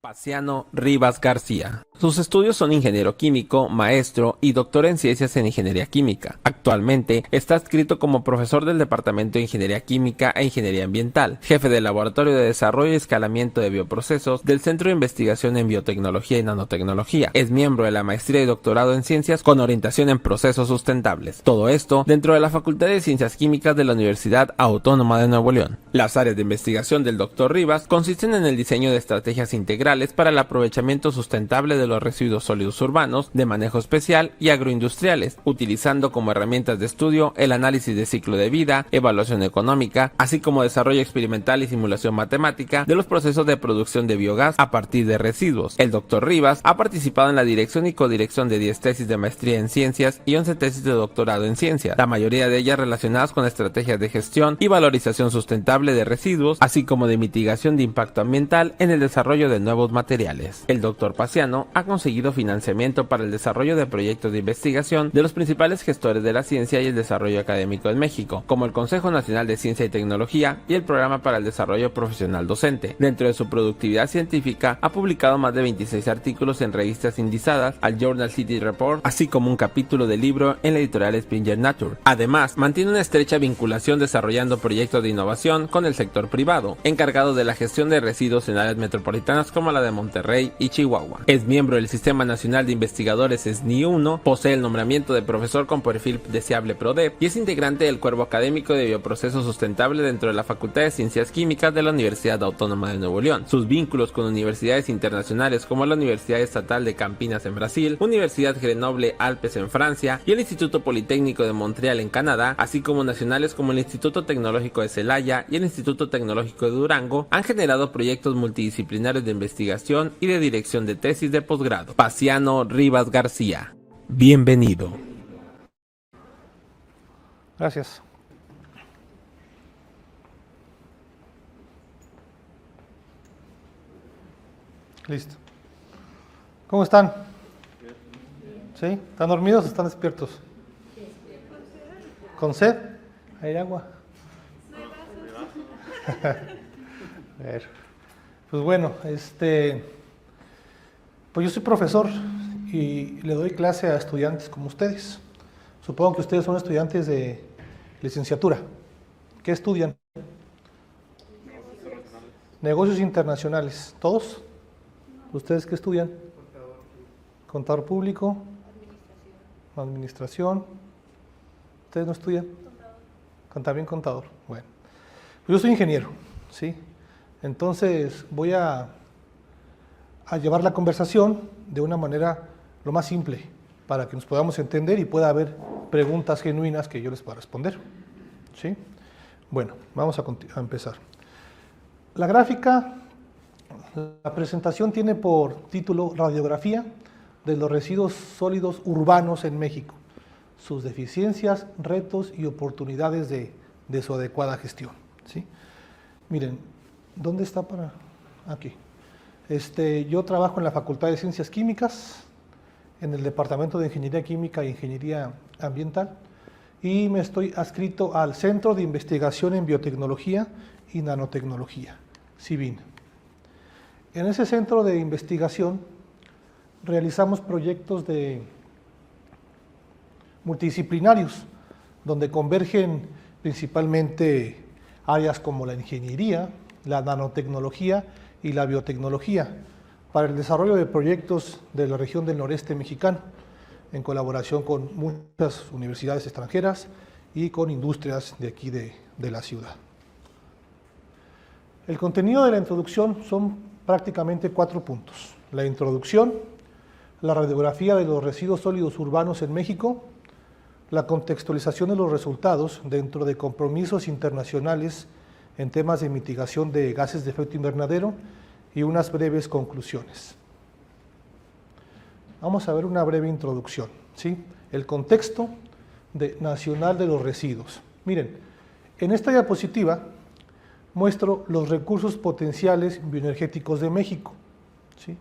Paciano Rivas García. Sus estudios son ingeniero químico, maestro y doctor en ciencias en ingeniería química. Actualmente está adscrito como profesor del Departamento de Ingeniería Química e Ingeniería Ambiental, jefe del Laboratorio de Desarrollo y Escalamiento de Bioprocesos del Centro de Investigación en Biotecnología y Nanotecnología. Es miembro de la maestría y doctorado en ciencias con orientación en procesos sustentables. Todo esto dentro de la Facultad de Ciencias Químicas de la Universidad Autónoma de Nuevo León. Las áreas de investigación del Dr. Rivas consisten en el diseño de estrategias integrales para el aprovechamiento sustentable de los residuos sólidos urbanos, de manejo especial y agroindustriales, utilizando como herramientas de estudio el análisis de ciclo de vida, evaluación económica, así como desarrollo experimental y simulación matemática de los procesos de producción de biogás a partir de residuos. El Dr. Rivas ha participado en la dirección y codirección de 10 tesis de maestría en ciencias y 11 tesis de doctorado en ciencias, la mayoría de ellas relacionadas con estrategias de gestión y valorización sustentable de residuos, así como de mitigación de impacto ambiental en el desarrollo de nuevos materiales. El Dr. Paciano ha conseguido financiamiento para el desarrollo de proyectos de investigación de los principales gestores de la ciencia y el desarrollo académico en México, como el Consejo Nacional de Ciencia y Tecnología y el Programa para el Desarrollo Profesional Docente. Dentro de su productividad científica, ha publicado más de 26 artículos en revistas indizadas al Journal City Report, así como un capítulo de libro en la editorial Springer Nature. Además, mantiene una estrecha vinculación desarrollando proyectos de innovación con el sector privado, encargado de la gestión de residuos en áreas metropolitanas como la de Monterrey y Chihuahua. Es miembro del Sistema Nacional de Investigadores SNI-1, posee el nombramiento de profesor con perfil deseable PRODEP y es integrante del cuerpo académico de Bioprocesos Sustentable dentro de la Facultad de Ciencias Químicas de la Universidad Autónoma de Nuevo León. Sus vínculos con universidades internacionales como la Universidad Estatal de Campinas en Brasil, Universidad Grenoble Alpes en Francia y el Instituto Politécnico de Montreal en Canadá, así como nacionales como el Instituto Tecnológico de Celaya y el Instituto Tecnológico de Durango, han generado proyectos multidisciplinarios de investigación y de dirección de tesis de posgrado. Paciano Rivas García. Bienvenido. Gracias. Listo. ¿Cómo están? ¿Sí? ¿Están dormidos o están despiertos? ¿Con sed? ¿Hay agua? A ver. Pues bueno, pues yo soy profesor y le doy clase a estudiantes como ustedes. Supongo que ustedes son estudiantes de licenciatura. ¿Qué estudian? Negocios internacionales. ¿Todos? ¿Ustedes qué estudian? Contador público. Administración. ¿Ustedes no estudian? También contador. Bueno, pues yo soy ingeniero, ¿sí? Entonces voy a llevar la conversación de una manera lo más simple para que nos podamos entender y pueda haber preguntas genuinas que yo les pueda responder, ¿sí? Bueno, vamos a empezar. La gráfica, la presentación tiene por título Radiografía de los residuos sólidos urbanos en México, sus deficiencias, retos y oportunidades de su adecuada gestión, ¿sí? Miren, ¿dónde está para...? Aquí. Yo trabajo en la Facultad de Ciencias Químicas, en el Departamento de Ingeniería Química e Ingeniería Ambiental, y me estoy adscrito al Centro de Investigación en Biotecnología y Nanotecnología, CIBIN. En ese centro de investigación realizamos proyectos multidisciplinarios, donde convergen principalmente áreas como la ingeniería, la nanotecnología y la biotecnología, para el desarrollo de proyectos de la región del noreste mexicano, en colaboración con muchas universidades extranjeras y con industrias de aquí de la ciudad. El contenido de la introducción son prácticamente 4 puntos. La introducción, la radiografía de los residuos sólidos urbanos en México, la contextualización de los resultados dentro de compromisos internacionales en temas de mitigación de gases de efecto invernadero y unas breves conclusiones. Vamos a ver una breve introducción, ¿sí? El contexto nacional de los residuos. Miren, en esta diapositiva muestro los recursos potenciales bioenergéticos de México, ¿sí?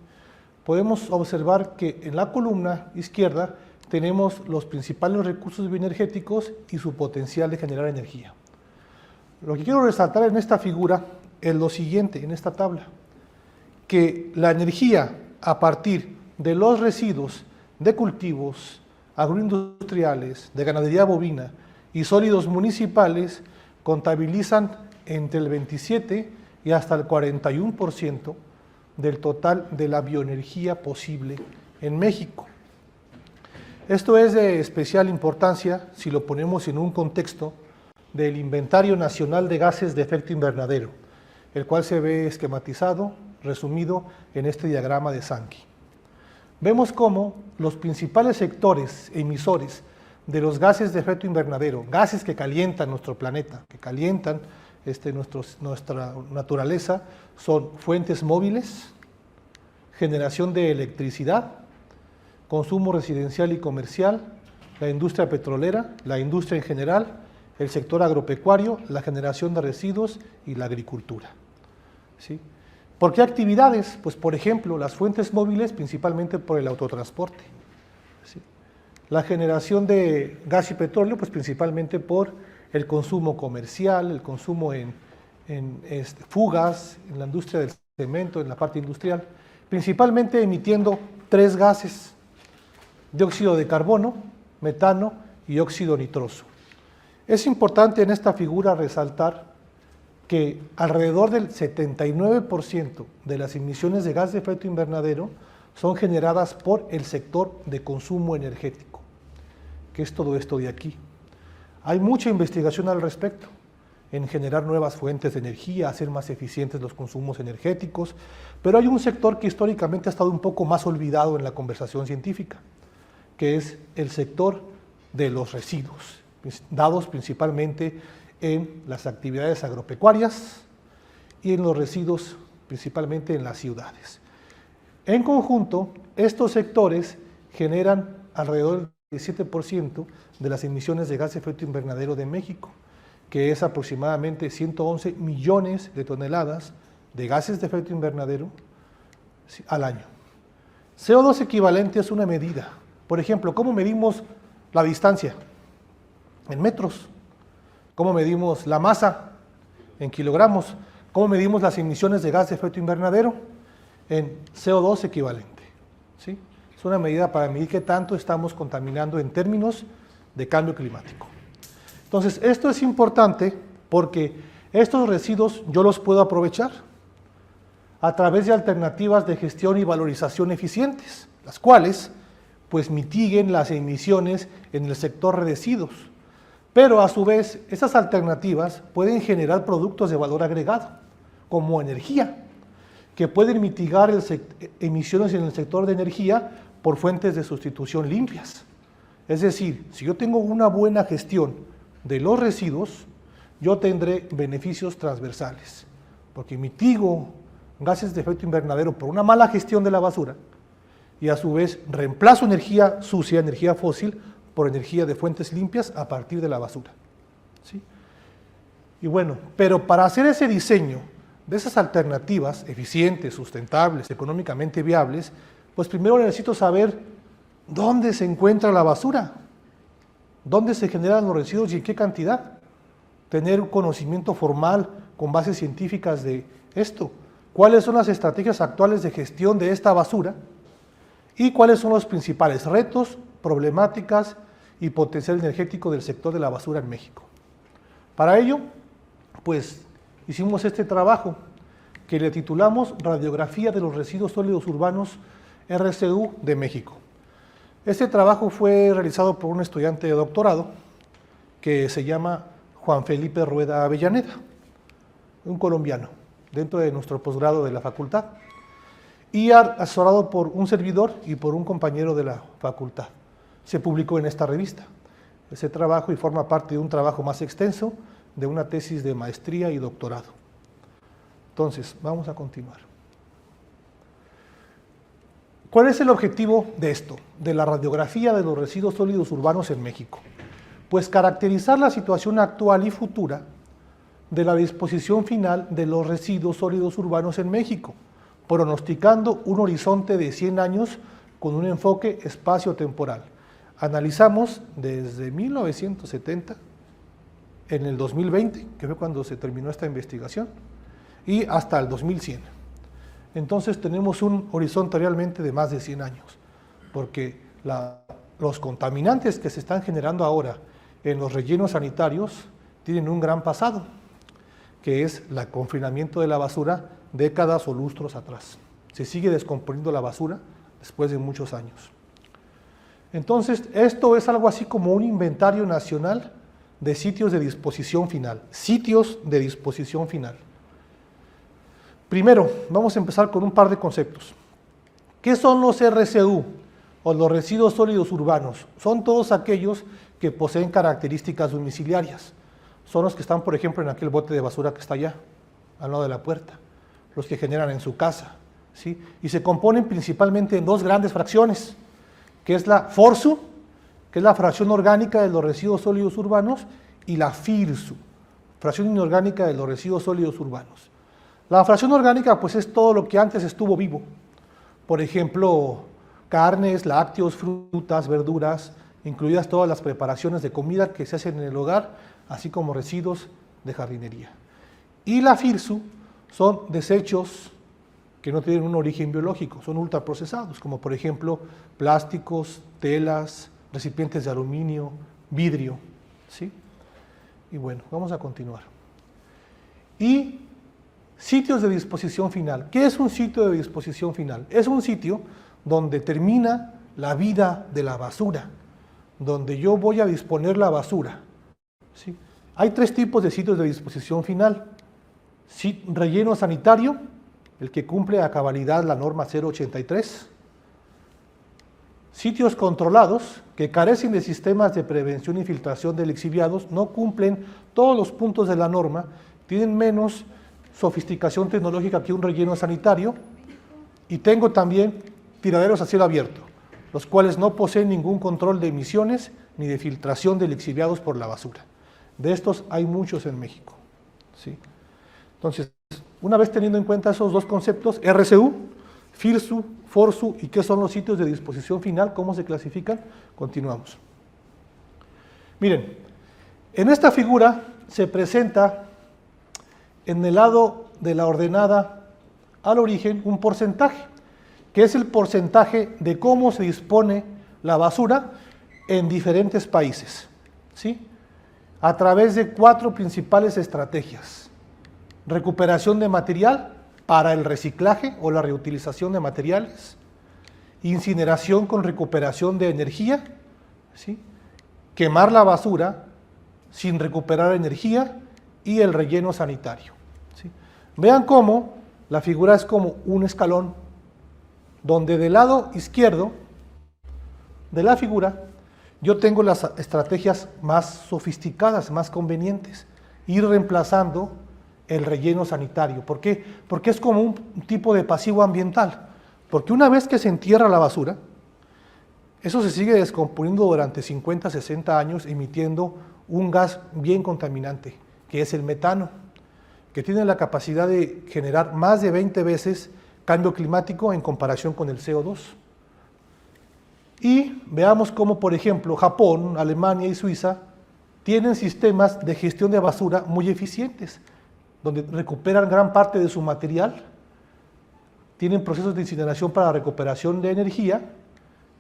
Podemos observar que en la columna izquierda tenemos los principales recursos bioenergéticos y su potencial de generar energía. Lo que quiero resaltar en esta figura es lo siguiente, en esta tabla. que la energía a partir de los residuos de cultivos agroindustriales, de ganadería bovina y sólidos municipales contabilizan entre el 27 y hasta el 41% del total de la bioenergía posible en México. Esto es de especial importancia si lo ponemos en un contexto del Inventario Nacional de Gases de Efecto Invernadero, el cual se ve esquematizado, resumido en este diagrama de Sankey. Vemos cómo los principales sectores emisores de los gases de efecto invernadero, gases que calientan nuestro planeta, que calientan nuestra naturaleza, son fuentes móviles, generación de electricidad, consumo residencial y comercial, la industria petrolera, la industria en general, el sector agropecuario, la generación de residuos y la agricultura. ¿Sí? ¿Por qué actividades? Pues, por ejemplo, las fuentes móviles, principalmente por el autotransporte. ¿Sí? La generación de gas y petróleo, pues principalmente por el consumo comercial, el consumo en fugas, en la industria del cemento, en la parte industrial, principalmente emitiendo 3 gases: dióxido de carbono, metano y óxido nitroso. Es importante en esta figura resaltar que alrededor del 79% de las emisiones de gas de efecto invernadero son generadas por el sector de consumo energético, que es todo esto de aquí. Hay mucha investigación al respecto, en generar nuevas fuentes de energía, hacer más eficientes los consumos energéticos, pero hay un sector que históricamente ha estado un poco más olvidado en la conversación científica, que es el sector de los residuos, dados principalmente en las actividades agropecuarias y en los residuos principalmente en las ciudades. En conjunto, estos sectores generan alrededor del 17% de las emisiones de gas de efecto invernadero de México, que es aproximadamente 111 millones de toneladas de gases de efecto invernadero al año. CO2 equivalente es una medida. Por ejemplo, ¿cómo medimos la distancia? En metros. ¿Cómo medimos la masa? En kilogramos. ¿Cómo medimos las emisiones de gas de efecto invernadero? En CO2 equivalente. ¿Sí? Es una medida para medir qué tanto estamos contaminando en términos de cambio climático. Entonces, esto es importante porque estos residuos yo los puedo aprovechar a través de alternativas de gestión y valorización eficientes, las cuales pues mitiguen las emisiones en el sector de residuos. Pero a su vez, esas alternativas pueden generar productos de valor agregado, como energía, que pueden mitigar emisiones en el sector de energía por fuentes de sustitución limpias. Es decir, si yo tengo una buena gestión de los residuos, yo tendré beneficios transversales, porque mitigo gases de efecto invernadero por una mala gestión de la basura y a su vez reemplazo energía sucia, energía fósil, por energía de fuentes limpias a partir de la basura. ¿Sí? Y bueno, pero para hacer ese diseño de esas alternativas eficientes, sustentables, económicamente viables, pues primero necesito saber dónde se encuentra la basura, dónde se generan los residuos y en qué cantidad. Tener un conocimiento formal con bases científicas de esto. ¿Cuáles son las estrategias actuales de gestión de esta basura? ¿Y cuáles son los principales retos, problemáticas y potencial energético del sector de la basura en México? Para ello, pues hicimos este trabajo que le titulamos Radiografía de los Residuos Sólidos Urbanos RSU de México. Este trabajo fue realizado por un estudiante de doctorado que se llama Juan Felipe Rueda Avellaneda, un colombiano, dentro de nuestro posgrado de la facultad, y asesorado por un servidor y por un compañero de la facultad. Se publicó en esta revista ese trabajo y forma parte de un trabajo más extenso de una tesis de maestría y doctorado. Entonces, vamos a continuar. ¿Cuál es el objetivo de esto, de la radiografía de los residuos sólidos urbanos en México? Pues caracterizar la situación actual y futura de la disposición final de los residuos sólidos urbanos en México, pronosticando un horizonte de 100 años con un enfoque espacio-temporal. Analizamos desde 1970, en el 2020, que fue cuando se terminó esta investigación, y hasta el 2100. entonces tenemos un horizonte realmente de más de 100 años, porque los contaminantes que se están generando ahora en los rellenos sanitarios tienen un gran pasado, que es el confinamiento de la basura décadas o lustros atrás. Se sigue descomponiendo la basura después de muchos años. Entonces, esto es algo así como un inventario nacional de sitios de disposición final. Sitios de disposición final. Primero, vamos a empezar con un par de conceptos. ¿Qué son los RSU o los residuos sólidos urbanos? Son todos aquellos que poseen características domiciliarias. Son los que están, por ejemplo, en aquel bote de basura que está allá, al lado de la puerta. Los que generan en su casa, ¿sí? Y se componen principalmente en dos grandes fracciones, que es la FORSU, que es la fracción orgánica de los residuos sólidos urbanos, y la FIRSU, fracción inorgánica de los residuos sólidos urbanos. La fracción orgánica, pues, es todo lo que antes estuvo vivo. Por ejemplo, carnes, lácteos, frutas, verduras, incluidas todas las preparaciones de comida que se hacen en el hogar, así como residuos de jardinería. Y la FIRSU son desechos que no tienen un origen biológico, son ultraprocesados, como por ejemplo plásticos, telas, recipientes de aluminio, vidrio, ¿sí? Y bueno, vamos a continuar. Y sitios de disposición final. ¿Qué es un sitio de disposición final? Es un sitio donde termina la vida de la basura, donde yo voy a disponer la basura, ¿sí? Hay tres tipos de sitios de disposición final. Relleno sanitario, el que cumple a cabalidad la norma 083. Sitios controlados, que carecen de sistemas de prevención y filtración de lixiviados, no cumplen todos los puntos de la norma, tienen menos sofisticación tecnológica que un relleno sanitario, y tengo también tiraderos a cielo abierto, los cuales no poseen ningún control de emisiones ni de filtración de lixiviados por la basura. De estos hay muchos en México, ¿sí? Entonces, una vez teniendo en cuenta esos dos conceptos, RSU, FIRSU, FORSU y qué son los sitios de disposición final, cómo se clasifican, continuamos. Miren, en esta figura se presenta en el lado de la ordenada al origen un porcentaje, que es el porcentaje de cómo se dispone la basura en diferentes países, ¿sí? A través de 4 principales estrategias. Recuperación de material para el reciclaje o la reutilización de materiales, incineración con recuperación de energía, ¿sí? Quemar la basura sin recuperar energía y el relleno sanitario, ¿sí? Vean cómo la figura es como un escalón, donde del lado izquierdo de la figura yo tengo las estrategias más sofisticadas, más convenientes, ir reemplazando el relleno sanitario. ¿Por qué? Porque es como un tipo de pasivo ambiental, porque una vez que se entierra la basura, eso se sigue descomponiendo durante 50, 60 años, emitiendo un gas bien contaminante, que es el metano, que tiene la capacidad de generar más de 20 veces cambio climático en comparación con el CO2. Y veamos cómo, por ejemplo, Japón, Alemania y Suiza tienen sistemas de gestión de basura muy eficientes, donde recuperan gran parte de su material, tienen procesos de incineración para recuperación de energía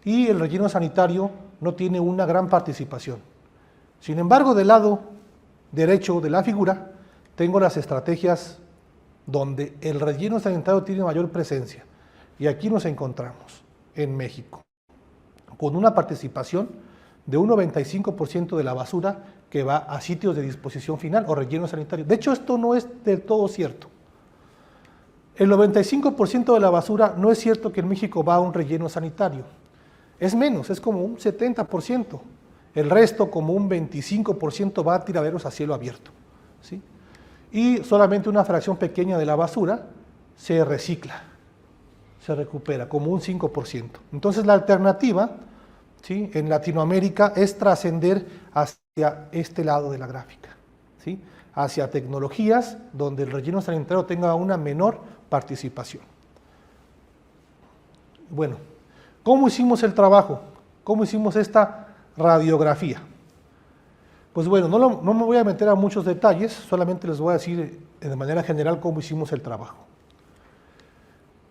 y el relleno sanitario no tiene una gran participación. Sin embargo, del lado derecho de la figura tengo las estrategias donde el relleno sanitario tiene mayor presencia, y aquí nos encontramos en México, con una participación de un 95% de la basura que va a sitios de disposición final o relleno sanitario. De hecho, esto no es del todo cierto. El 95% de la basura no es cierto que en México va a un relleno sanitario. Es menos, es como un 70%. El resto, como un 25%, va a tiraderos a cielo abierto, ¿sí? Y solamente una fracción pequeña de la basura se recicla, se recupera, como un 5%. Entonces la alternativa, ¿sí?, en Latinoamérica es trascender hacia este lado de la gráfica, ¿sí?, hacia tecnologías donde el relleno sanitario tenga una menor participación. Bueno, ¿cómo hicimos el trabajo? ¿Cómo hicimos esta radiografía? Pues bueno, no me voy a meter a muchos detalles, solamente les voy a decir de manera general cómo hicimos el trabajo.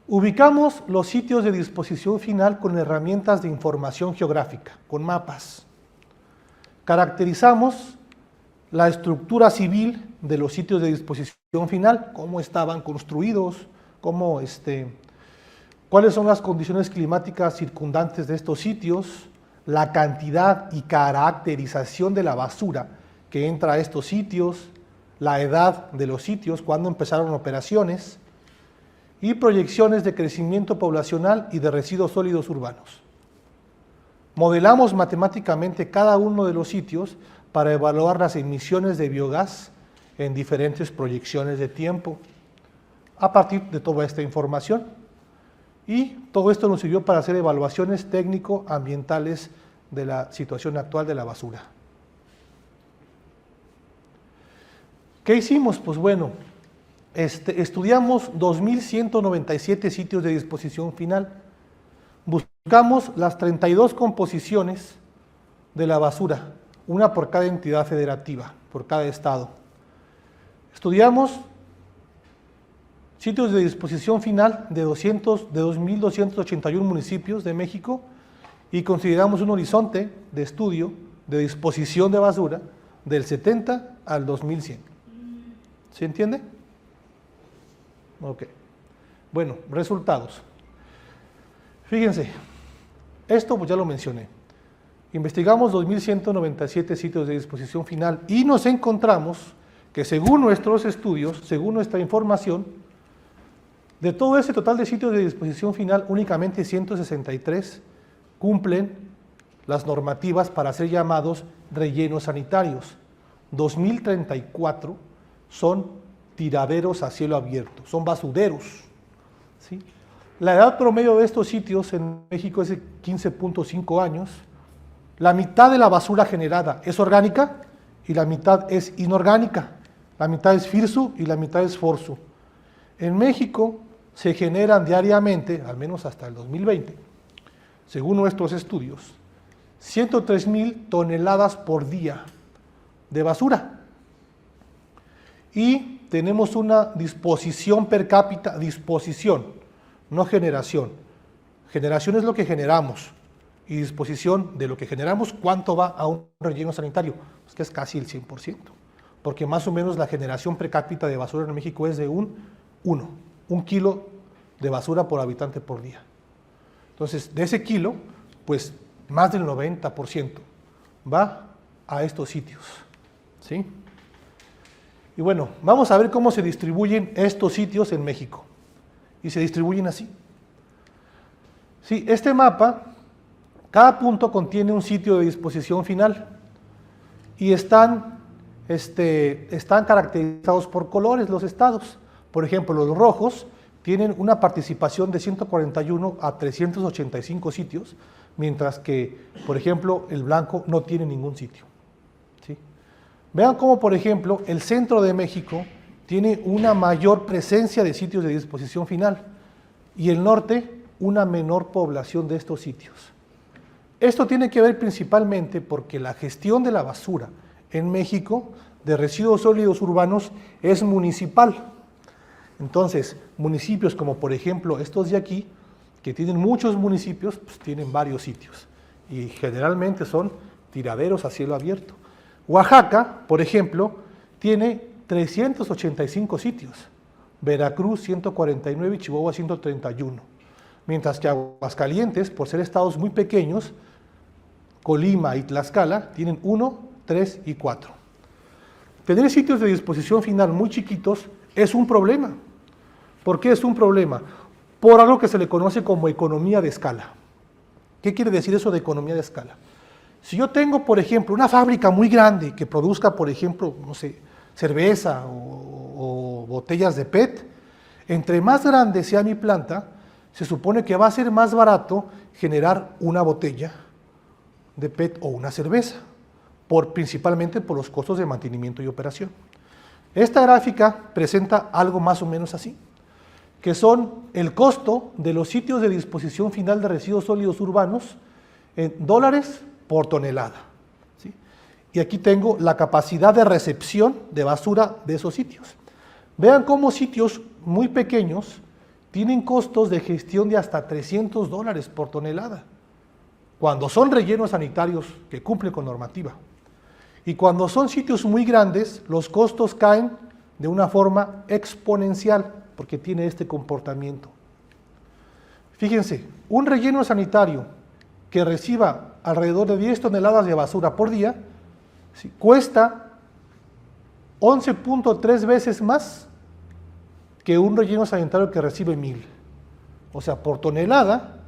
Ubicamos los sitios de disposición final con herramientas de información geográfica, con mapas. Caracterizamos la estructura civil de los sitios de disposición final, cómo estaban construidos, cuáles son las condiciones climáticas circundantes de estos sitios, la cantidad y caracterización de la basura que entra a estos sitios, la edad de los sitios, cuándo empezaron operaciones, y proyecciones de crecimiento poblacional y de residuos sólidos urbanos. Modelamos matemáticamente cada uno de los sitios para evaluar las emisiones de biogás en diferentes proyecciones de tiempo a partir de toda esta información. Y todo esto nos sirvió para hacer evaluaciones técnico-ambientales de la situación actual de la basura. ¿Qué hicimos? Pues bueno, estudiamos 2.197 sitios de disposición final. Buscamos las 32 composiciones de la basura, una por cada entidad federativa, por cada estado. Estudiamos sitios de disposición final de 2.281 municipios de México y consideramos un horizonte de estudio de disposición de basura del 70 al 2100. ¿Se entiende? Ok. Bueno, resultados. Fíjense, esto pues ya lo mencioné. Investigamos 2.197 sitios de disposición final y nos encontramos que según nuestros estudios, según nuestra información, de todo ese total de sitios de disposición final, únicamente 163 cumplen las normativas para ser llamados rellenos sanitarios. 2.034 son tiraderos a cielo abierto, son basureros, ¿sí? La edad promedio de estos sitios en México es de 15.5 años. La mitad de la basura generada es orgánica y la mitad es inorgánica. La mitad es FIRSU y la mitad es FORSU. En México se generan diariamente, al menos hasta el 2020, según nuestros estudios, 103.000 toneladas por día de basura. Y tenemos una disposición per cápita, no generación. Generación es lo que generamos y disposición de lo que generamos, ¿cuánto va a un relleno sanitario? Pues que es casi el 100%, porque más o menos la generación per cápita de basura en México es de un kilo de basura por habitante por día. Entonces, de ese kilo, pues más del 90% va a estos sitios, ¿sí? Y bueno, vamos a ver cómo se distribuyen estos sitios en México. Y se distribuyen así. Sí, este mapa, cada punto contiene un sitio de disposición final. Y están caracterizados por colores los estados. Por ejemplo, los rojos tienen una participación de 141 a 385 sitios, mientras que, por ejemplo, el blanco no tiene ningún sitio. ¿Sí? Vean cómo, por ejemplo, el centro de México tiene una mayor presencia de sitios de disposición final y el norte una menor población de estos sitios. Esto tiene que ver principalmente porque la gestión de la basura en México de residuos sólidos urbanos es municipal. Entonces, municipios como por ejemplo estos de aquí, que tienen muchos municipios, pues tienen varios sitios y generalmente son tiraderos a cielo abierto. Oaxaca, por ejemplo, tiene 385 sitios, Veracruz 149 y Chihuahua 131, mientras que Aguascalientes, por ser estados muy pequeños, Colima y Tlaxcala tienen 1, 3 y 4. Tener sitios de disposición final muy chiquitos es un problema. ¿Por qué es un problema? Por algo que se le conoce como economía de escala. ¿Qué quiere decir eso de economía de escala? Si yo tengo, por ejemplo, una fábrica muy grande que produzca, por ejemplo, no sé, cerveza o botellas de PET, entre más grande sea mi planta, se supone que va a ser más barato generar una botella de PET o una cerveza, principalmente por los costos de mantenimiento y operación. Esta gráfica presenta algo más o menos así, que son el costo de los sitios de disposición final de residuos sólidos urbanos en dólares por tonelada, ¿sí? Y aquí tengo la capacidad de recepción de basura de esos sitios. Vean cómo sitios muy pequeños tienen costos de gestión de hasta $300 por tonelada, cuando son rellenos sanitarios que cumplen con normativa. Y cuando son sitios muy grandes, los costos caen de una forma exponencial, porque tiene este comportamiento. Fíjense, un relleno sanitario que reciba alrededor de 10 toneladas de basura por día, ¿sí?, cuesta 11.3 veces más que un relleno sanitario que recibe 1000. O sea, por tonelada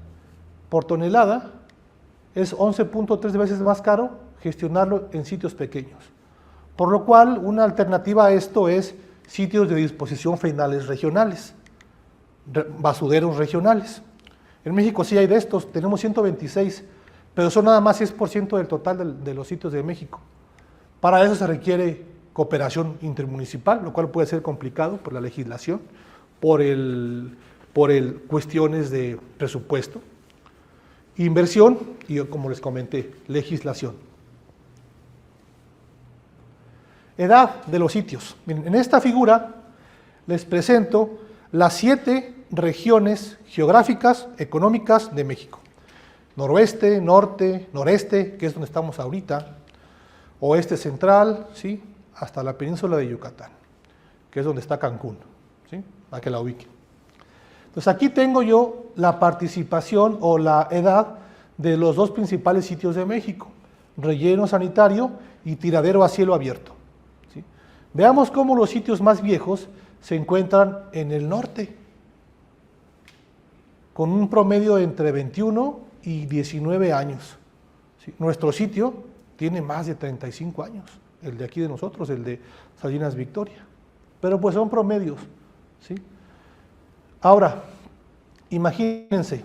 es 11.3 veces más caro gestionarlo en sitios pequeños. Por lo cual, una alternativa a esto es sitios de disposición finales regionales, basureros regionales. En México sí hay de estos, tenemos 126, pero son nada más 6% del total de los sitios de México. Para eso se requiere cooperación intermunicipal, lo cual puede ser complicado por la legislación, por cuestiones de presupuesto, inversión y, como les comenté, legislación. Edad de los sitios. En esta figura les presento las 7 regiones geográficas, económicas de México. Noroeste, norte, noreste, que es donde estamos ahorita, oeste central, ¿sí?, hasta la península de Yucatán, que es donde está Cancún, ¿sí?, para que la ubiquen. Entonces aquí tengo yo la participación o la edad de los 2 principales sitios de México, relleno sanitario y tiradero a cielo abierto. ¿Sí? Veamos cómo los sitios más viejos se encuentran en el norte, con un promedio de entre 21 y 19 años. ¿Sí? Nuestro sitio tiene más de 35 años, el de aquí de nosotros, el de Salinas Victoria, pero pues son promedios, ¿sí? Ahora, imagínense,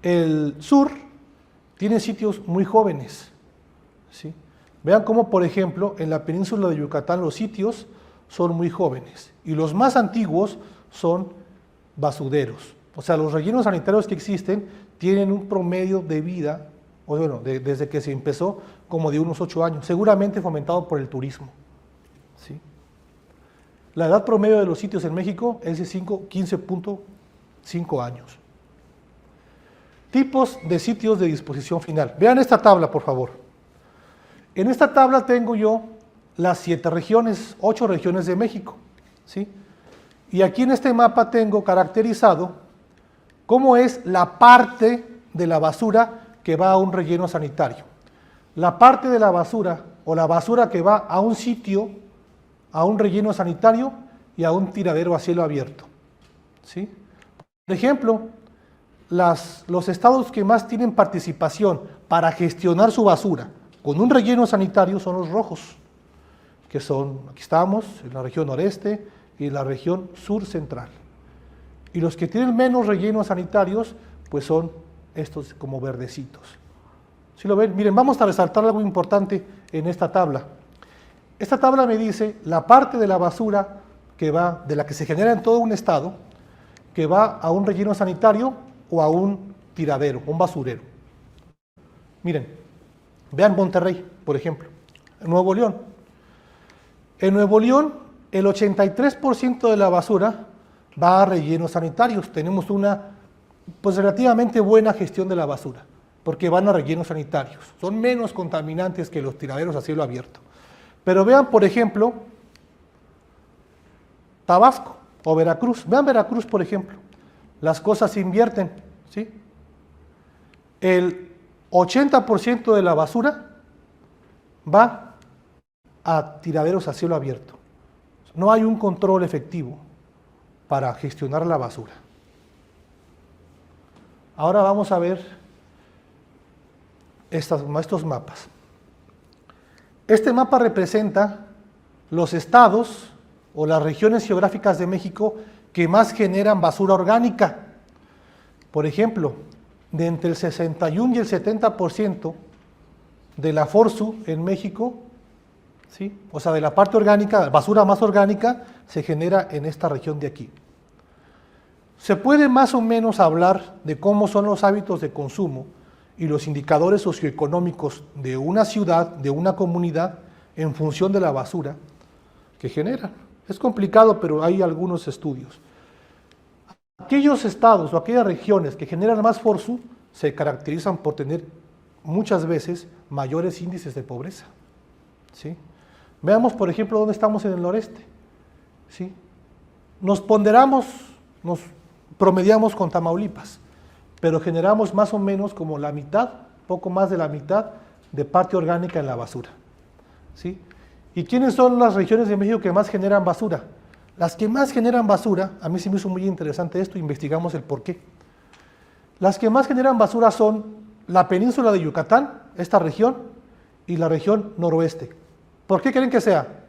el sur tiene sitios muy jóvenes, ¿sí? Vean cómo, por ejemplo, en la península de Yucatán los sitios son muy jóvenes y los más antiguos son basureros. O sea, los rellenos sanitarios que existen tienen un promedio de vida, o bueno, desde que se empezó, como de unos 8 años, seguramente fomentado por el turismo, ¿sí? La edad promedio de los sitios en México es de 15.5 años. Tipos de sitios de disposición final. Vean esta tabla, por favor. En esta tabla tengo yo las 7 regiones, 8 regiones de México, ¿sí? Y aquí en este mapa tengo caracterizado cómo es la parte de la basura que va a un relleno sanitario. La parte de la basura o la basura que va a un sitio, a un relleno sanitario y a un tiradero a cielo abierto, ¿sí? Por ejemplo, los estados que más tienen participación para gestionar su basura con un relleno sanitario son los rojos, que son, aquí estamos, en la región noreste y en la región sur central. Y los que tienen menos rellenos sanitarios, pues son estos como verdecitos. ¿Sí lo ven? Miren, vamos a resaltar algo importante en esta tabla. Esta tabla me dice la parte de la basura que va, de la que se genera en todo un estado, que va a un relleno sanitario o a un tiradero, un basurero. Miren, vean Monterrey, por ejemplo, en Nuevo León. En Nuevo León, el 83% de la basura va a rellenos sanitarios. Tenemos una, pues, relativamente buena gestión de la basura, porque van a rellenos sanitarios. Son menos contaminantes que los tiraderos a cielo abierto. Pero vean, por ejemplo, Tabasco o Veracruz. Vean Veracruz, por ejemplo. Las cosas se invierten, ¿sí? El 80% de la basura va a tiraderos a cielo abierto. No hay un control efectivo para gestionar la basura. Ahora vamos a ver estos mapas. Este mapa representa los estados o las regiones geográficas de México que más generan basura orgánica. Por ejemplo, de entre el 61 y el 70% de la FORSU en México, ¿sí?, o sea, de la parte orgánica, basura más orgánica, se genera en esta región de aquí. Se puede más o menos hablar de cómo son los hábitos de consumo y los indicadores socioeconómicos de una ciudad, de una comunidad, en función de la basura que generan. Es complicado, pero hay algunos estudios. Aquellos estados o aquellas regiones que generan más FORSU se caracterizan por tener muchas veces mayores índices de pobreza. ¿Sí? Veamos, por ejemplo, dónde estamos en el noreste. ¿Sí? Nos ponderamos, nos promediamos con Tamaulipas, pero generamos más o menos como la mitad, poco más de la mitad de parte orgánica en la basura. ¿Sí? ¿Y quiénes son las regiones de México que más generan basura? Las que más generan basura, a mí sí me hizo muy interesante esto, investigamos el por qué. Las que más generan basura son la península de Yucatán, esta región, y la región noroeste. ¿Por qué creen que sea?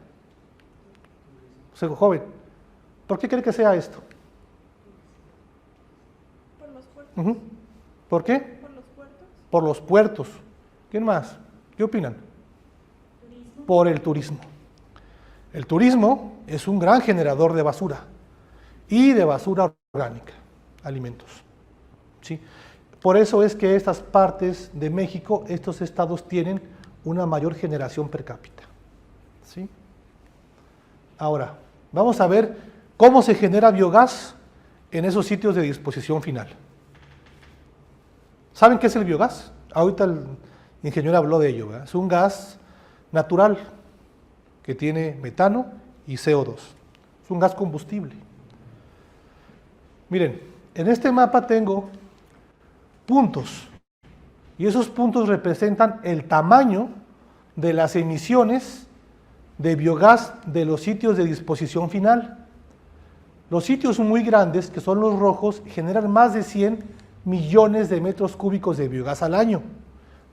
Joven, ¿por qué creen que sea esto? Por los puertos. ¿Por qué? Por los puertos. Por los puertos. ¿Quién más? ¿Qué opinan? Turismo. Por el turismo. El turismo es un gran generador de basura y de basura orgánica, alimentos. ¿Sí? Por eso es que estas partes de México, estos estados tienen una mayor generación per cápita. ¿Sí? Ahora, vamos a ver cómo se genera biogás en esos sitios de disposición final. ¿Saben qué es el biogás? Ahorita el ingeniero habló de ello, ¿verdad? Es un gas natural que tiene metano y CO2. Es un gas combustible. Miren, en este mapa tengo puntos, y esos puntos representan el tamaño de las emisiones de biogás de los sitios de disposición final. Los sitios muy grandes, que son los rojos, generan más de 100 millones de metros cúbicos de biogás al año,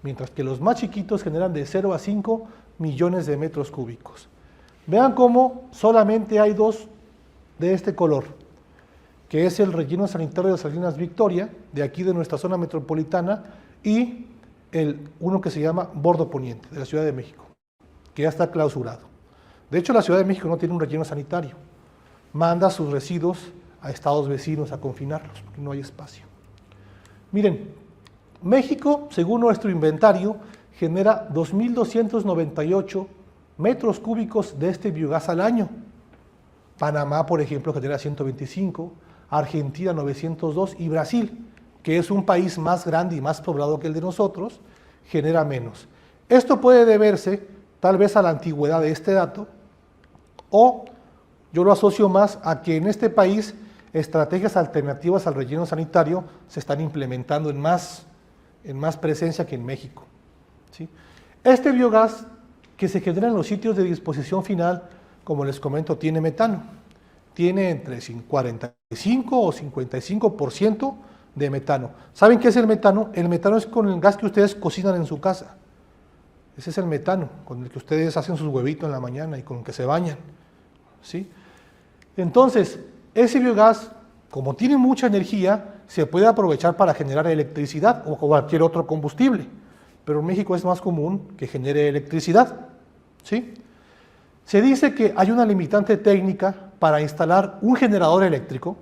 mientras que los más chiquitos generan de 0 a 5 millones de metros cúbicos. Vean cómo solamente hay dos de este color, que es el relleno sanitario de Salinas Victoria, de aquí de nuestra zona metropolitana, y uno que se llama Bordo Poniente, de la Ciudad de México, que ya está clausurado. De hecho, la Ciudad de México no tiene un relleno sanitario, manda sus residuos a estados vecinos a confinarlos, porque no hay espacio. Miren, México, según nuestro inventario, genera 2.298 metros cúbicos de este biogás al año. Panamá, por ejemplo, genera 125, Argentina 902 y Brasil, que es un país más grande y más poblado que el de nosotros, genera menos. Esto puede deberse tal vez a la antigüedad de este dato, o yo lo asocio más a que en este país estrategias alternativas al relleno sanitario se están implementando en más presencia que en México. ¿Sí? Este biogás que se genera en los sitios de disposición final, como les comento, tiene metano. Tiene entre 45 o 55% de metano. ¿Saben qué es el metano? El metano es con el gas que ustedes cocinan en su casa. Ese es el metano, con el que ustedes hacen sus huevitos en la mañana y con el que se bañan. ¿Sí? Entonces, ese biogás, como tiene mucha energía, se puede aprovechar para generar electricidad o cualquier otro combustible. Pero en México es más común que genere electricidad. ¿Sí? Se dice que hay una limitante técnica para instalar un generador eléctrico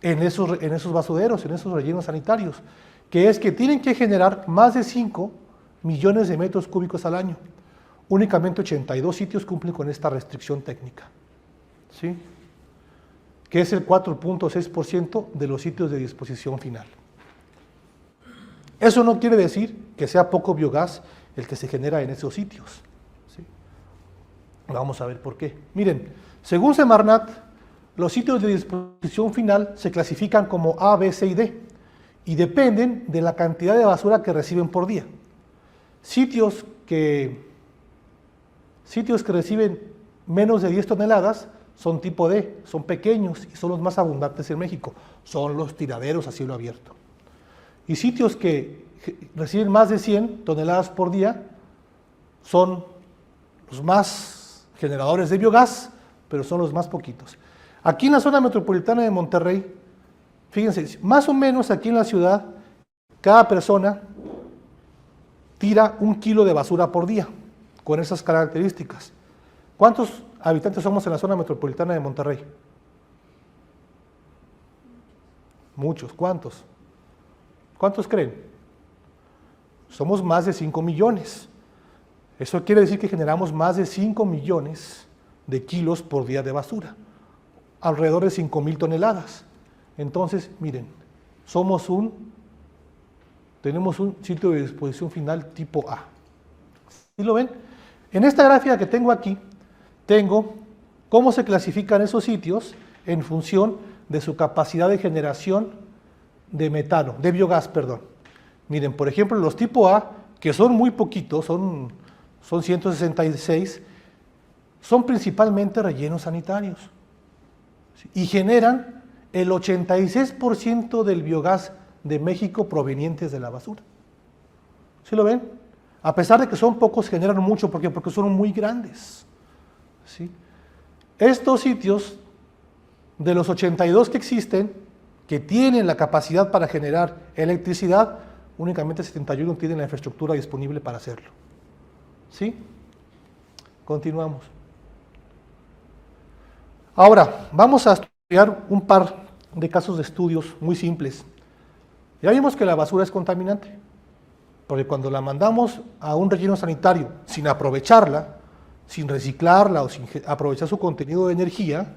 en esos basureros, en esos rellenos sanitarios, que es que tienen que generar más de 5 millones de metros cúbicos al año. Únicamente 82 sitios cumplen con esta restricción técnica. ¿Sí? Que es el 4.6% de los sitios de disposición final. Eso no quiere decir que sea poco biogás el que se genera en esos sitios. ¿Sí? Vamos a ver por qué. Miren, según Semarnat, los sitios de disposición final se clasifican como A, B, C y D, y dependen de la cantidad de basura que reciben por día. Sitios que reciben menos de 10 toneladas son tipo D, son pequeños y son los más abundantes en México, son los tiraderos a cielo abierto. Y sitios que reciben más de 100 toneladas por día son los más generadores de biogás, pero son los más poquitos. Aquí en la zona metropolitana de Monterrey, fíjense, más o menos aquí en la ciudad, cada persona tira 1 kilo de basura por día, con esas características. ¿Cuántos habitantes somos en la zona metropolitana de Monterrey? Muchos. ¿Cuántos? ¿Cuántos creen? Somos más de 5 millones. Eso quiere decir que generamos más de 5 millones de kilos por día de basura, alrededor de 5,000 toneladas. Entonces, miren, tenemos un sitio de disposición final tipo A. ¿Sí lo ven? En esta gráfica que tengo aquí, tengo cómo se clasifican esos sitios en función de su capacidad de generación de metano, de biogás, perdón. Miren, por ejemplo, los tipo A, que son muy poquitos, son 166, son principalmente rellenos sanitarios y generan el 86% del biogás de México provenientes de la basura. ¿Sí lo ven? A pesar de que son pocos, generan mucho. ¿Por qué? Porque son muy grandes. ¿Sí? Estos sitios, de los 82 que existen, que tienen la capacidad para generar electricidad, únicamente 71 tienen la infraestructura disponible para hacerlo. ¿Sí? Continuamos. Ahora, vamos a estudiar un par de casos de estudios muy simples. Ya vimos que la basura es contaminante, porque cuando la mandamos a un relleno sanitario sin aprovecharla, sin reciclarla o sin aprovechar su contenido de energía,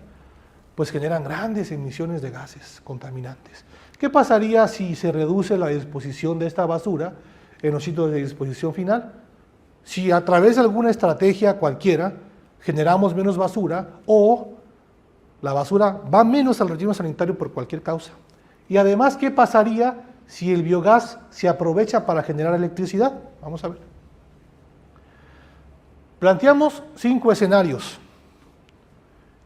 pues generan grandes emisiones de gases contaminantes. ¿Qué pasaría si se reduce la disposición de esta basura en los sitios de disposición final? Si a través de alguna estrategia cualquiera generamos menos basura o la basura va menos al relleno sanitario por cualquier causa. Y además, ¿qué pasaría si el biogás se aprovecha para generar electricidad? Vamos a ver. Planteamos 5 escenarios.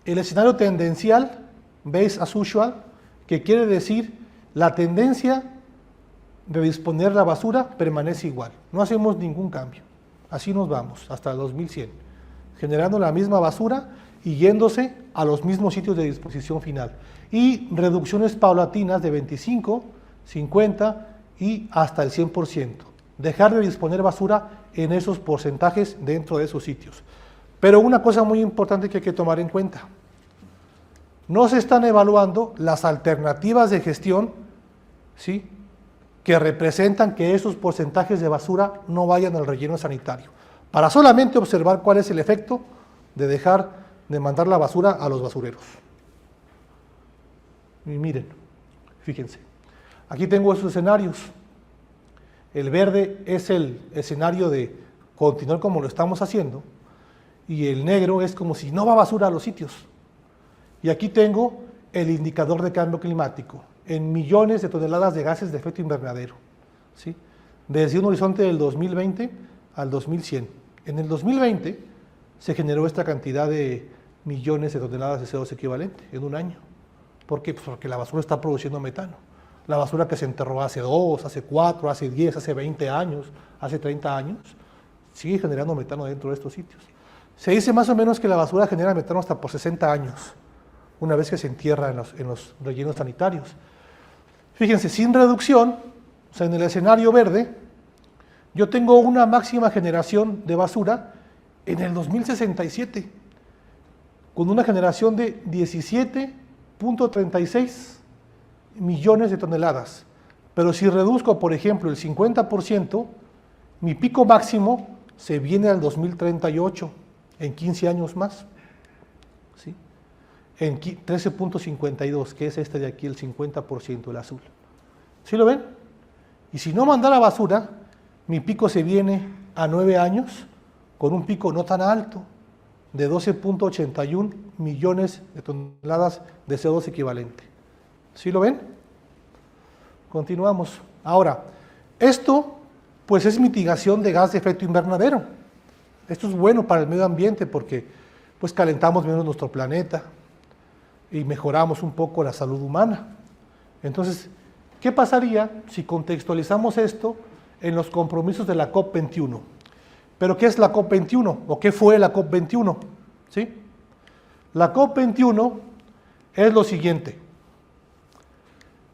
El escenario tendencial, base as usual, que quiere decir la tendencia de disponer la basura permanece igual. No hacemos ningún cambio. Así nos vamos hasta el 2100, generando la misma basura y yéndose a los mismos sitios de disposición final. Y reducciones paulatinas de 25, 50 y hasta el 100%. Dejar de disponer basura en esos porcentajes dentro de esos sitios. Pero una cosa muy importante que hay que tomar en cuenta. No se están evaluando las alternativas de gestión, ¿sí?, que representan que esos porcentajes de basura no vayan al relleno sanitario, para solamente observar cuál es el efecto de dejar de mandar la basura a los basureros. Y miren, fíjense, aquí tengo esos escenarios. El verde es el escenario de continuar como lo estamos haciendo, y el negro es como si no va basura a los sitios. Y aquí tengo el indicador de cambio climático, en millones de toneladas de gases de efecto invernadero, ¿sí?, desde un horizonte del 2020 al 2100. En el 2020 se generó esta cantidad de millones de toneladas de CO2 equivalente en un año. ¿Por qué? Pues porque la basura está produciendo metano. La basura que se enterró hace 2, hace 4, hace 10, hace 20 años, hace 30 años, sigue generando metano dentro de estos sitios. Se dice más o menos que la basura genera metano hasta por 60 años, una vez que se entierra en los rellenos sanitarios. Fíjense, sin reducción, o sea, en el escenario verde, yo tengo una máxima generación de basura en el 2067, con una generación de 17.36 millones de toneladas. Pero si reduzco, por ejemplo, el 50%, mi pico máximo se viene al 2038, en 15 años más, ¿sí?, en 13.52, que es este de aquí, el 50%, el azul. ¿Sí lo ven? Y si no mandara basura, mi pico se viene a 9 años, con un pico no tan alto, de 12.81 millones de toneladas de CO2 equivalente. ¿Sí lo ven? Continuamos. Ahora, esto pues es mitigación de gas de efecto invernadero. Esto es bueno para el medio ambiente porque pues calentamos menos nuestro planeta y mejoramos un poco la salud humana. Entonces, ¿qué pasaría si contextualizamos esto en los compromisos de la COP21? ¿Pero qué es la COP21? ¿O qué fue la COP21? ¿Sí? La COP21 es lo siguiente.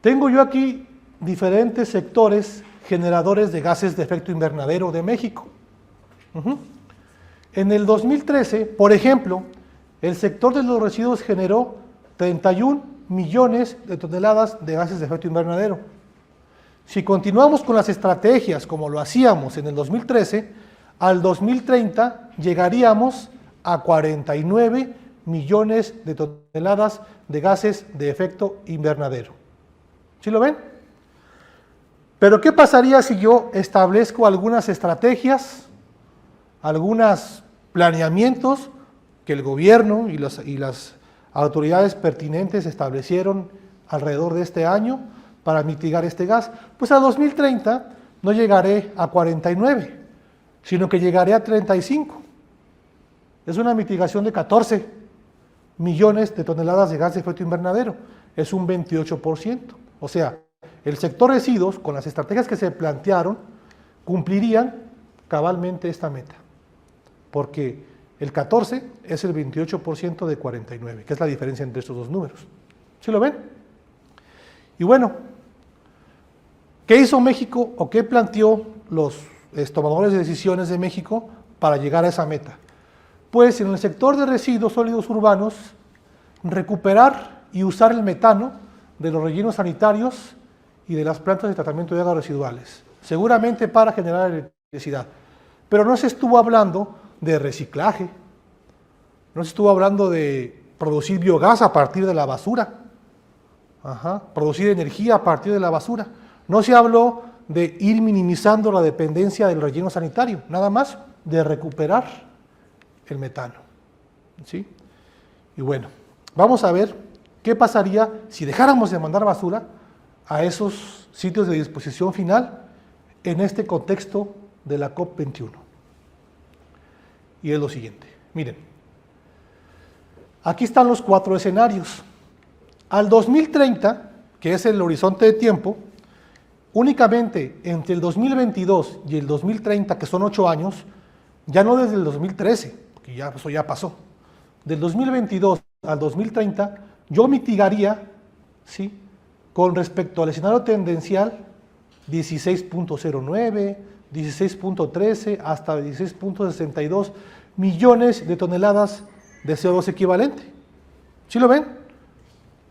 Tengo yo aquí diferentes sectores generadores de gases de efecto invernadero de México. En el 2013, por ejemplo, el sector de los residuos generó 31 millones de toneladas de gases de efecto invernadero. Si continuamos con las estrategias como lo hacíamos en el 2013, al 2030 llegaríamos a 49 millones de toneladas de gases de efecto invernadero. ¿Sí lo ven? Pero ¿qué pasaría si yo establezco algunas estrategias, algunos planeamientos que el gobierno y las autoridades pertinentes establecieron alrededor de este año para mitigar este gas? Pues a 2030 no llegaré a 49, sino que llegaré a 35. Es una mitigación de 14 millones de toneladas de gas de efecto invernadero. Es un 28%. O sea, el sector residuos, con las estrategias que se plantearon, cumplirían cabalmente esta meta. Porque el 14 es el 28% de 49, que es la diferencia entre estos dos números. ¿Sí lo ven? Y bueno, ¿qué hizo México o qué planteó los tomadores de decisiones de México para llegar a esa meta? Pues en el sector de residuos sólidos urbanos, recuperar y usar el metano de los rellenos sanitarios y de las plantas de tratamiento de aguas residuales, seguramente para generar electricidad. Pero no se estuvo hablando de reciclaje, no se estuvo hablando de producir biogás a partir de la basura, producir energía a partir de la basura. No se habló de ir minimizando la dependencia del relleno sanitario, nada más de recuperar el metano. ¿Sí? Y bueno, vamos a ver qué pasaría si dejáramos de mandar basura a esos sitios de disposición final en este contexto de la COP21. Y es lo siguiente, miren, aquí están los 4 escenarios. Al 2030, que es el horizonte de tiempo, únicamente entre el 2022 y el 2030, que son 8 años, ya no desde el 2013, porque ya, eso ya pasó, del 2022 al 2030, yo mitigaría, ¿sí?, con respecto al escenario tendencial, 16.09, 16.13 hasta 16.62 millones de toneladas de CO2 equivalente. ¿Sí lo ven?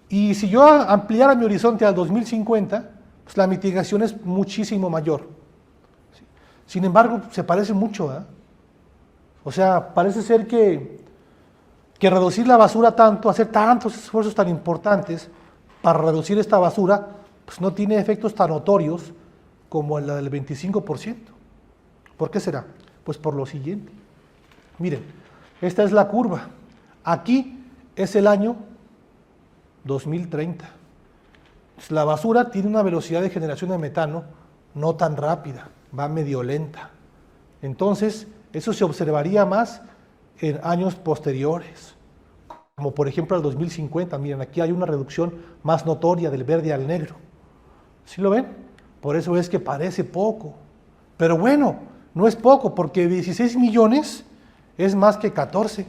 Y si yo ampliara mi horizonte al 2050, pues la mitigación es muchísimo mayor. Sin embargo, se parece mucho, ¿eh? O sea, parece ser que reducir la basura tanto, hacer tantos esfuerzos tan importantes para reducir esta basura, pues no tiene efectos tan notorios como la del 25%. ¿Por qué será? Pues por lo siguiente. Miren, esta es la curva. Aquí es el año 2030. Pues la basura tiene una velocidad de generación de metano no tan rápida, va medio lenta. Entonces, eso se observaría más en años posteriores, como por ejemplo al 2050. Miren, aquí hay una reducción más notoria del verde al negro. ¿Sí lo ven? Por eso es que parece poco. Pero bueno, no es poco, porque 16 millones es más que 14,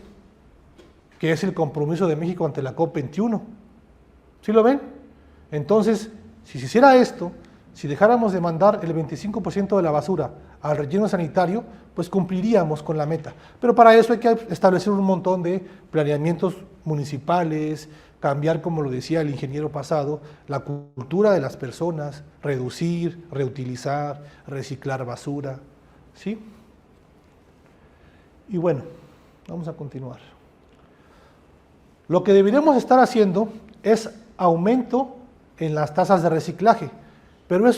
que es el compromiso de México ante la COP21. ¿Sí lo ven? Entonces, si se hiciera esto, si dejáramos de mandar el 25% de la basura al relleno sanitario, pues cumpliríamos con la meta. Pero para eso hay que establecer un montón de planeamientos municipales, cambiar, como lo decía el ingeniero pasado, la cultura de las personas, reducir, reutilizar, reciclar basura, ¿sí? Y bueno, vamos a continuar. Lo que deberíamos estar haciendo es aumento en las tasas de reciclaje, pero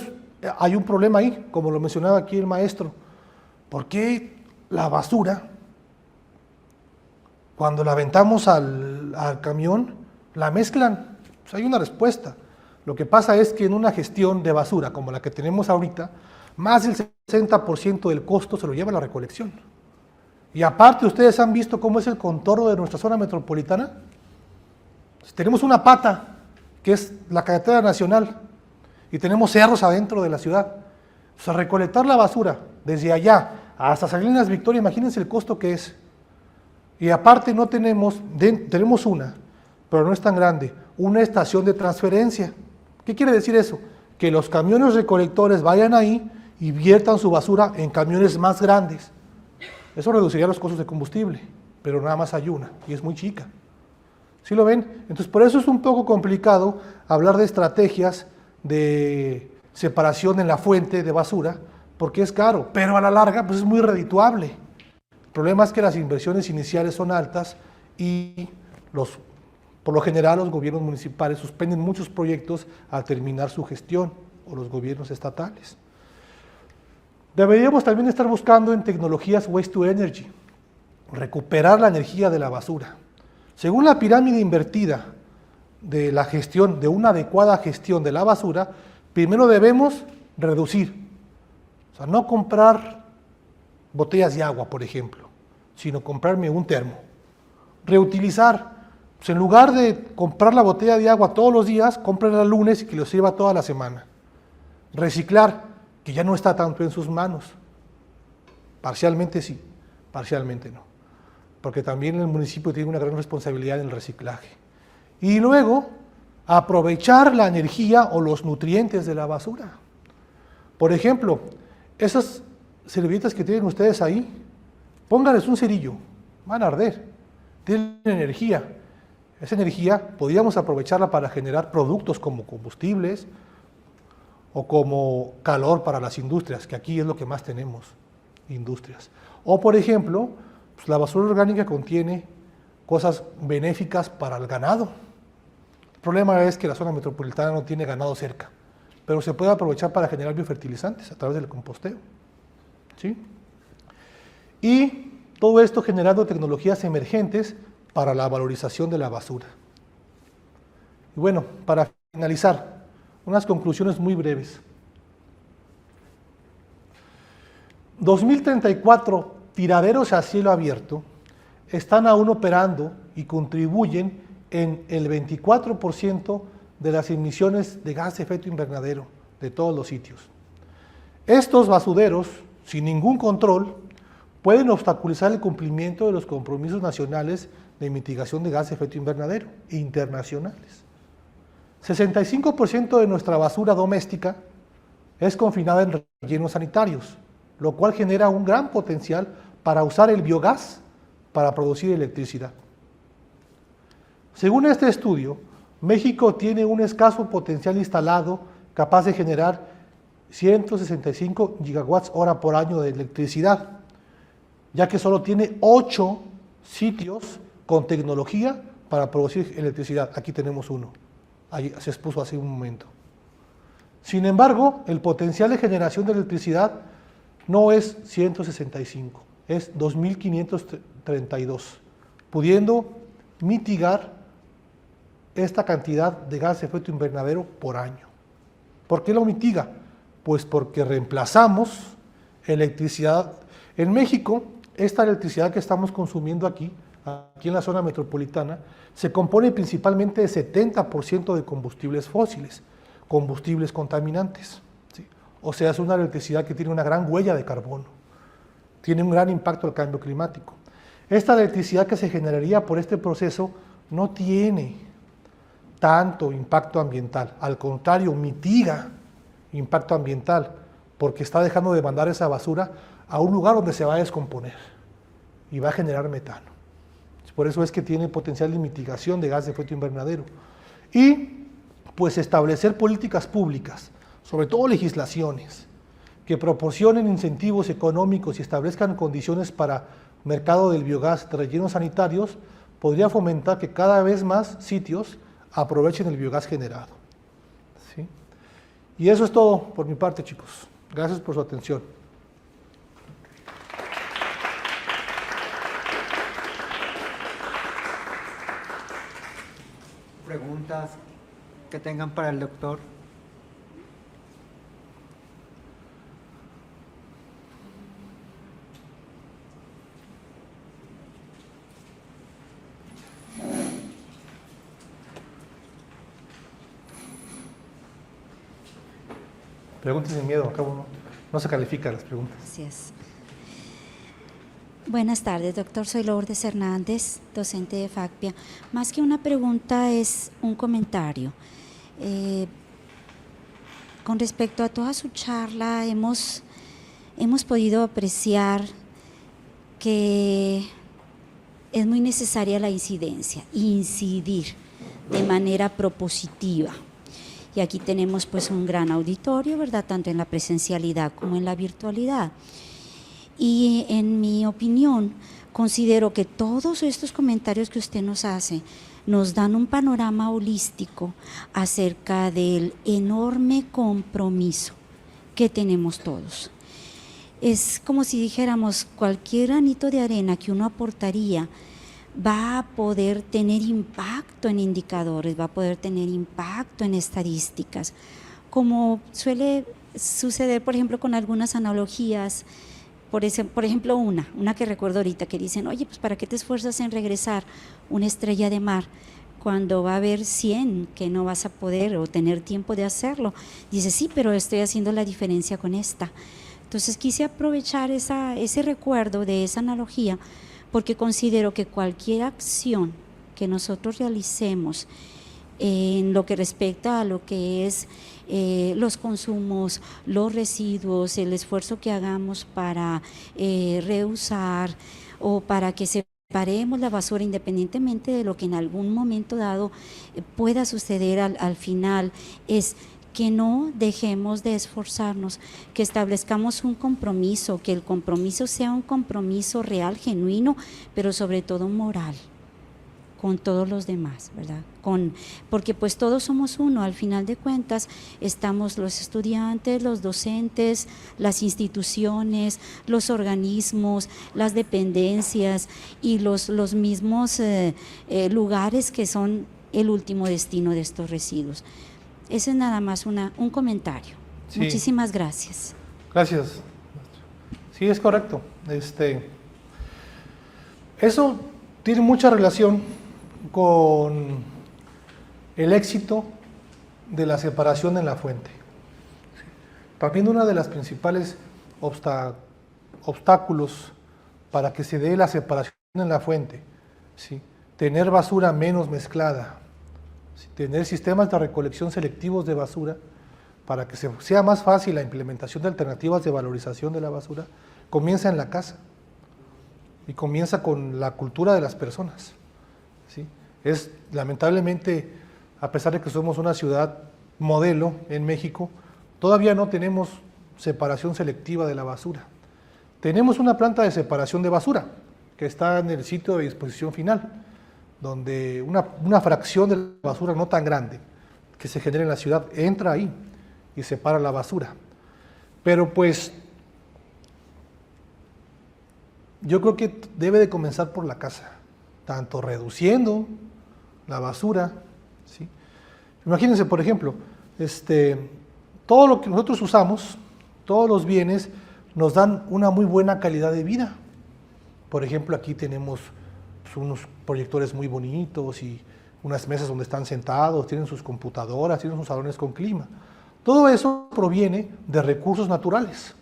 hay un problema ahí, como lo mencionaba aquí el maestro. ¿Por qué la basura, cuando la aventamos al camión, la mezclan? Pues hay una respuesta. Lo que pasa es que en una gestión de basura como la que tenemos ahorita, más del 60% del costo se lo lleva la recolección. Y aparte, ¿ustedes han visto cómo es el contorno de nuestra zona metropolitana? Pues tenemos una pata, que es la carretera nacional, y tenemos cerros adentro de la ciudad. O sea, recolectar la basura desde allá hasta Salinas Victoria, imagínense el costo que es. Y aparte no tenemos una, pero no es tan grande, una estación de transferencia. ¿Qué quiere decir eso? Que los camiones recolectores vayan ahí y viertan su basura en camiones más grandes. Eso reduciría los costos de combustible, pero nada más hay una, y es muy chica. ¿Sí lo ven? Entonces, por eso es un poco complicado hablar de estrategias de separación en la fuente de basura, porque es caro, pero a la larga pues es muy redituable. El problema es que las inversiones iniciales son altas y los Por lo general, los gobiernos municipales suspenden muchos proyectos al terminar su gestión, o los gobiernos estatales. Deberíamos también estar buscando en tecnologías waste to energy, recuperar la energía de la basura. Según la pirámide invertida de la gestión, de una adecuada gestión de la basura, primero debemos reducir. O sea, no comprar botellas de agua, por ejemplo, sino comprarme un termo. Reutilizar. Pues en lugar de comprar la botella de agua todos los días, cómprenla el lunes y que lo sirva toda la semana. Reciclar, que ya no está tanto en sus manos. Parcialmente sí, parcialmente no. Porque también el municipio tiene una gran responsabilidad en el reciclaje. Y luego, aprovechar la energía o los nutrientes de la basura. Por ejemplo, esas servilletas que tienen ustedes ahí, pónganles un cerillo, van a arder, tienen energía. Esa energía podríamos aprovecharla para generar productos como combustibles o como calor para las industrias, que aquí es lo que más tenemos, industrias. O por ejemplo, pues la basura orgánica contiene cosas benéficas para el ganado. El problema es que la zona metropolitana no tiene ganado cerca, pero se puede aprovechar para generar biofertilizantes a través del composteo. ¿Sí? Y todo esto generando tecnologías emergentes para la valorización de la basura. Y bueno, para finalizar, unas conclusiones muy breves. 2034 tiraderos a cielo abierto están aún operando y contribuyen en el 24% de las emisiones de gas de efecto invernadero de todos los sitios. Estos basureros, sin ningún control, pueden obstaculizar el cumplimiento de los compromisos nacionales de mitigación de gas de efecto invernadero e internacionales. 65% de nuestra basura doméstica es confinada en rellenos sanitarios, lo cual genera un gran potencial para usar el biogás para producir electricidad. Según este estudio, México tiene un escaso potencial instalado capaz de generar 165 gigawatts hora por año de electricidad, ya que solo tiene 8 sitios con tecnología para producir electricidad. Aquí tenemos uno, ahí se expuso hace un momento. Sin embargo, el potencial de generación de electricidad no es 165, es 2532, pudiendo mitigar esta cantidad de gas de efecto invernadero por año. ¿Por qué lo mitiga? Pues porque reemplazamos electricidad. En México, esta electricidad que estamos consumiendo aquí en la zona metropolitana, se compone principalmente de 70% de combustibles fósiles, combustibles contaminantes. ¿Sí? O sea, es una electricidad que tiene una gran huella de carbono, tiene un gran impacto al cambio climático. Esta electricidad que se generaría por este proceso no tiene tanto impacto ambiental, al contrario, mitiga impacto ambiental, porque está dejando de mandar esa basura a un lugar donde se va a descomponer y va a generar metano. Por eso es que tiene potencial de mitigación de gas de efecto invernadero. Y pues establecer políticas públicas, sobre todo legislaciones, que proporcionen incentivos económicos y establezcan condiciones para mercado del biogás de rellenos sanitarios, podría fomentar que cada vez más sitios aprovechen el biogás generado. ¿Sí? Y eso es todo por mi parte, chicos. Gracias por su atención. Preguntas que tengan para el doctor. Pregunten sin miedo, acabo no se califican las preguntas. Así es. Buenas tardes, doctor. Soy Lourdes Hernández, docente de FACPIA. Más que una pregunta, es un comentario. Con respecto a toda su charla, hemos podido apreciar que es muy necesaria la incidencia, incidir de manera propositiva. Y aquí tenemos pues un gran auditorio, ¿verdad?, tanto en la presencialidad como en la virtualidad. Y en mi opinión, considero que todos estos comentarios que usted nos hace nos dan un panorama holístico acerca del enorme compromiso que tenemos todos. Es como si dijéramos, cualquier granito de arena que uno aportaría va a poder tener impacto en indicadores, va a poder tener impacto en estadísticas, como suele suceder, por ejemplo, con algunas analogías. Por ejemplo, una que recuerdo ahorita, que dicen, oye, pues ¿para qué te esfuerzas en regresar una estrella de mar cuando va a haber 100 que no vas a poder o tener tiempo de hacerlo? Dice, sí, pero estoy haciendo la diferencia con esta. Entonces quise aprovechar ese recuerdo de esa analogía, porque considero que cualquier acción que nosotros realicemos en lo que respecta a lo que es los consumos, los residuos, el esfuerzo que hagamos para reusar o para que separemos la basura, independientemente de lo que en algún momento dado pueda suceder al final, es que no dejemos de esforzarnos, que establezcamos un compromiso, que el compromiso sea un compromiso real, genuino, pero sobre todo moral, con todos los demás, ¿verdad? Porque pues todos somos uno, al final de cuentas estamos los estudiantes, los docentes, las instituciones, los organismos, las dependencias y los mismos lugares que son el último destino de estos residuos. Ese es nada más un comentario. Sí. Muchísimas gracias. Gracias. Sí, es correcto. Eso tiene mucha relación con el éxito de la separación en la fuente. También uno de los principales obstáculos para que se dé la separación en la fuente, ¿sí? Tener basura menos mezclada, tener sistemas de recolección selectivos de basura para que sea más fácil la implementación de alternativas de valorización de la basura, comienza en la casa y comienza con la cultura de las personas, ¿sí? Es lamentablemente, a pesar de que somos una ciudad modelo en México, todavía no tenemos separación selectiva de la basura. Tenemos una planta de separación de basura que está en el sitio de disposición final, donde una fracción de la basura no tan grande que se genera en la ciudad entra ahí y separa la basura. Pero pues yo creo que debe de comenzar por la casa, tanto reduciendo la basura, ¿sí? Imagínense, por ejemplo, todo lo que nosotros usamos, todos los bienes nos dan una muy buena calidad de vida. Por ejemplo, aquí tenemos unos proyectores muy bonitos y unas mesas donde están sentados, tienen sus computadoras, tienen sus salones con clima. Todo eso proviene de recursos naturales,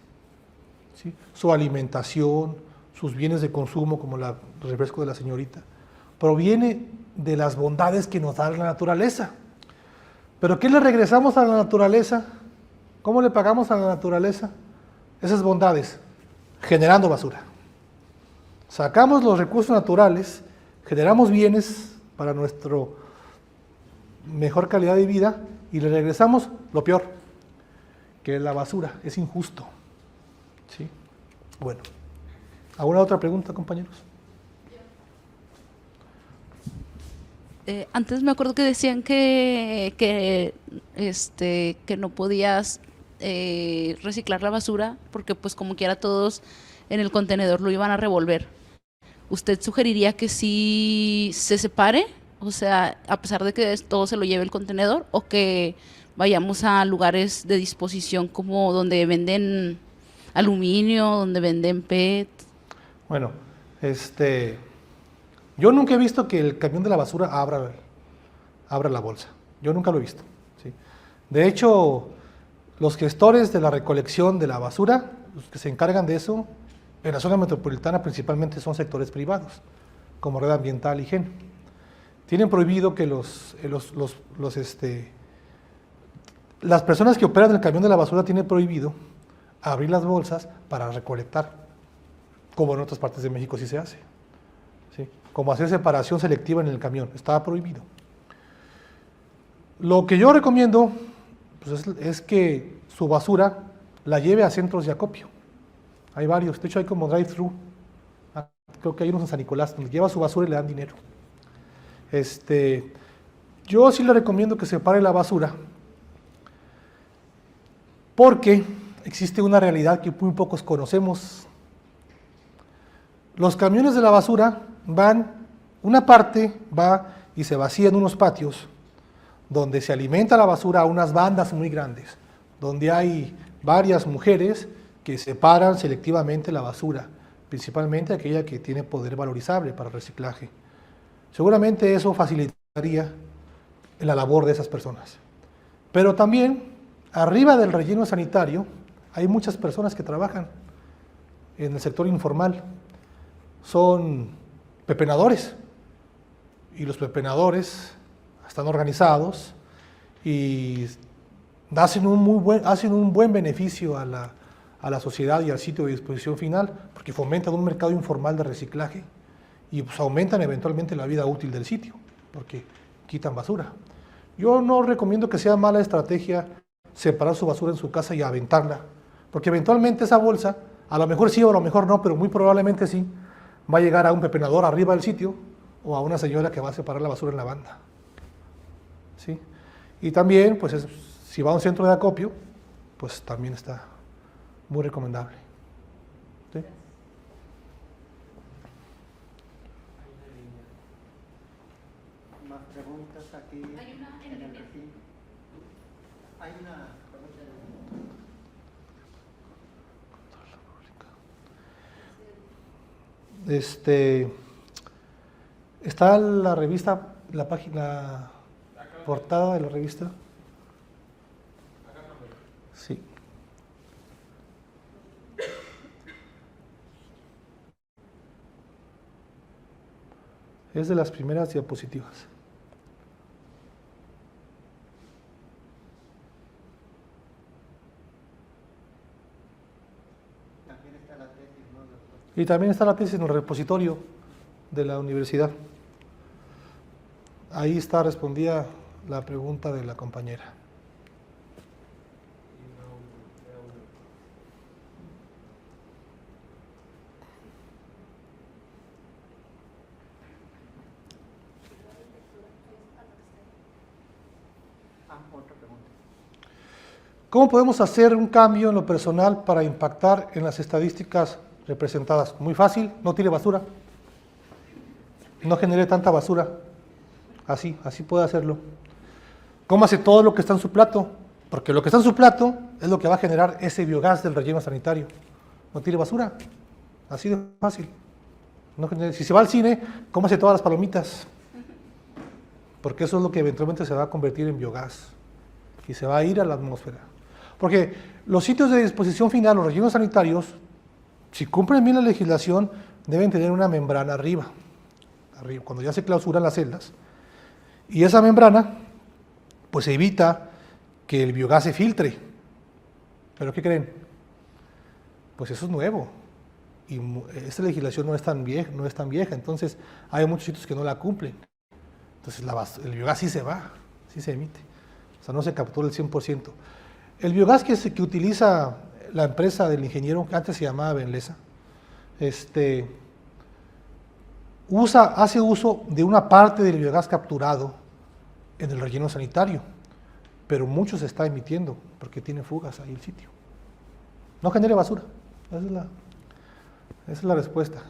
¿sí? Su alimentación, sus bienes de consumo, como el refresco de la señorita, proviene de las bondades que nos da la naturaleza. ¿Pero qué le regresamos a la naturaleza? ¿Cómo le pagamos a la naturaleza esas bondades? Generando basura. Sacamos los recursos naturales, generamos bienes para nuestra mejor calidad de vida y le regresamos lo peor, que es la basura. Es injusto, ¿sí? Bueno, ¿alguna otra pregunta, compañeros? Antes me acuerdo que decían que no podías reciclar la basura porque pues como quiera todos en el contenedor lo iban a revolver. ¿Usted sugeriría que sí se separe? O sea, a pesar de que todo se lo lleve el contenedor, o que vayamos a lugares de disposición como donde venden aluminio, donde venden PET. Bueno, yo nunca he visto que el camión de la basura abra la bolsa. Yo nunca lo he visto, ¿sí? De hecho, los gestores de la recolección de la basura, los que se encargan de eso, en la zona metropolitana principalmente son sectores privados, como Red Ambiental y GEN. Tienen prohibido que las personas que operan el camión de la basura tienen prohibido abrir las bolsas para recolectar, como en otras partes de México sí se hace, ¿sí? Como hacer separación selectiva en el camión, está prohibido. Lo que yo recomiendo pues, es que su basura la lleve a centros de acopio. Hay varios, de hecho hay como drive-thru, creo que hay unos en San Nicolás, donde lleva su basura y le dan dinero. Yo sí le recomiendo que separe la basura, porque existe una realidad que muy pocos conocemos. Los camiones de la basura una parte va y se vacía en unos patios, donde se alimenta la basura a unas bandas muy grandes, donde hay varias mujeres que separan selectivamente la basura, principalmente aquella que tiene poder valorizable para el reciclaje. Seguramente eso facilitaría la labor de esas personas. Pero también, arriba del relleno sanitario, hay muchas personas que trabajan en el sector informal. Son pepenadores, y los pepenadores están organizados y hacen un buen beneficio a la sociedad y al sitio de disposición final, porque fomentan un mercado informal de reciclaje y pues aumentan eventualmente la vida útil del sitio, porque quitan basura. Yo no recomiendo que sea mala estrategia separar su basura en su casa y aventarla, porque eventualmente esa bolsa, a lo mejor sí o a lo mejor no, pero muy probablemente sí, va a llegar a un pepenador arriba del sitio o a una señora que va a separar la basura en la banda. ¿Sí? Y también, pues si va a un centro de acopio, pues también está muy recomendable. ¿Sí? Más preguntas aquí en el recinto. Hay una Está la revista, la página, portada de la revista. Sí. Es de las primeras diapositivas. también está la tesis, ¿no, doctor? Y también está la tesis en el repositorio de la universidad. Ahí está respondida la pregunta de la compañera. Otra pregunta. ¿Cómo podemos hacer un cambio en lo personal para impactar en las estadísticas representadas? Muy fácil, no tire basura. No genere tanta basura. Así puede hacerlo. Cómase todo lo que está en su plato, porque lo que está en su plato es lo que va a generar ese biogás del relleno sanitario. No tire basura. Así de fácil. Si se va al cine, cómase todas las palomitas, porque eso es lo que eventualmente se va a convertir en biogás y se va a ir a la atmósfera. Porque los sitios de disposición final, los rellenos sanitarios, si cumplen bien la legislación, deben tener una membrana arriba, cuando ya se clausuran las celdas. Y esa membrana, pues evita que el biogás se filtre. ¿Pero qué creen? Pues eso es nuevo. Y esta legislación no es tan vieja, entonces hay muchos sitios que no la cumplen. Entonces el biogás sí se va, sí se emite. O sea, no se captura el 100%. El biogás que utiliza la empresa del ingeniero, que antes se llamaba Benlesa, hace uso de una parte del biogás capturado en el relleno sanitario, pero mucho se está emitiendo porque tiene fugas ahí el sitio. No genere basura, esa es la respuesta.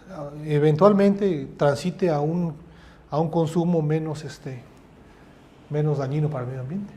Eventualmente transite a un consumo menos dañino para el medio ambiente.